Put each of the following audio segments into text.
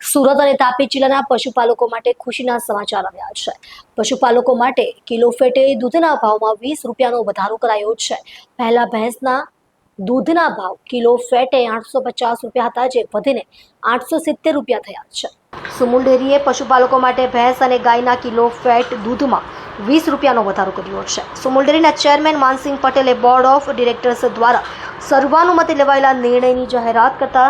સુરત અને તાપી જિલ્લાના પશુપાલકો માટે ખુશીના સમાચાર આવ્યા છે। પશુપાલકો માટે કિલો ફેટે દૂધના ભાવમાં 20 રૂપિયાનો વધારો કરાયો છે। પહેલા ભેંસના દૂધના ભાવ કિલો ફેટે 850 રૂપિયા હતા, જે વધીને 870 રૂપિયા થયા છે। સુમુલ ડેરીએ પશુપાલકો માટે ભેંસ અને ગાયના કિલો ફેટ દૂધમાં 20 રૂપિયાનો વધારો કર્યો છે। સુમુલ ડેરીના ચેરમેન માનસિંહ પટેલે બોર્ડ ઓફ ડિરેક્ટર્સ દ્વારા સર્વાનુમતે લેવાયેલા નિર્ણયની જાહેરાત કરતા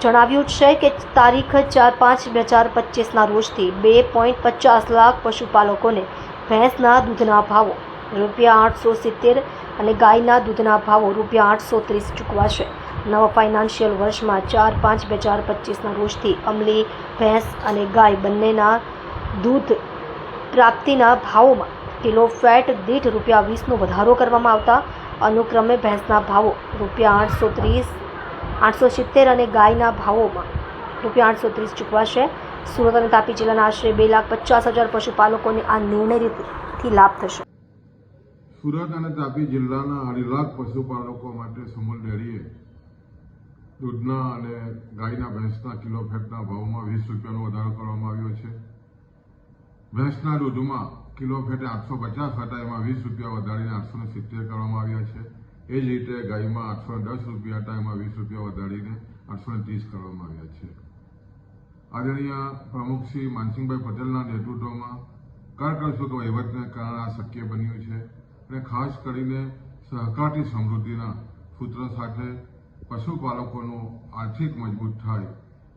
જણાવ્યું છે કે તારીખ 4/5/2025ના રોજથી 2.50 લાખ પશુપાલકોને ભેંસના દૂધના ભાવો ₹870 અને ગાયના દૂધના ભાવો ₹830 ચૂકવાશે। નવા ફાઇનાન્શિયલ વર્ષમાં 4/5/2025ના રોજથી અમલી ભેંસ અને ગાય બંનેના દૂધ પ્રાપ્તિના ભાવોમાં કિલો ફેટ દીઠ ₹20નો વધારો કરવામાં આવતા અનુક્રમે ભેંસના ભાવો ₹830 870 અને ગાયના ભાવોમાં ₹830 ચૂકવાશે। સુરત અને તાપી જિલ્લાના આશરે 2,50,000 પશુપાલકોને આ નિર્ણયથી લાભ થશે। સુરત અને તાપી જિલ્લાના 2.5 લાખ પશુપાલકો માટે સુમુલ ડેરીએ દૂધના અને ગાયના ભેંસના કિલો ફેટના ભાવમાં 20 રૂપિયાનો વધારો કરવામાં આવ્યો છે। ભેંસના દૂધમાં કિલો ફેટે 850 હતા, એમાં 20 રૂપિયા વધારીને 870 કરવામાં આવ્યા છે। એ જ રીતે ગાયમાં 810 રૂપિયા હતા, એમાં 20 રૂપિયા વધારીને 830 કરવામાં આવ્યા છે। આદરણીય પ્રમુખ શ્રી માનસિંહભાઈ પટેલના નેતૃત્વમાં કરકસરત વહીવટને કારણે આ શક્ય બન્યું છે અને ખાસ કરીને સહકારથી સમૃદ્ધિના સૂત્ર સાથે પશુપાલકોનું આર્થિક મજબૂત થાય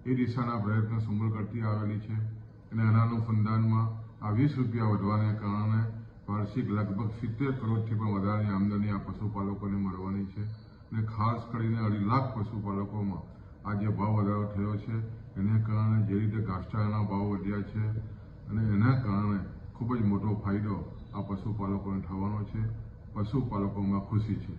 એ દિશાના પ્રયત્ન સુમુલ કરતી આવેલી છે અને આના અનુસંધાનમાં આ 20 રૂપિયા વધવાને કારણે વાર્ષિક લગભગ 70 કરોડથી પણ વધારાની આમદની આ પશુપાલકોને મળવાની છે અને ખાસ કરીને 2.5 લાખ પશુપાલકોમાં આ જે ભાવ વધારો થયો છે એને કારણે જે રીતે ઘાસચારાના ભાવ વધ્યા છે અને એના કારણે ખૂબ જ મોટો ફાયદો આ પશુપાલકોને થવાનો છે। પશુપાલકોમાં ખુશી છે।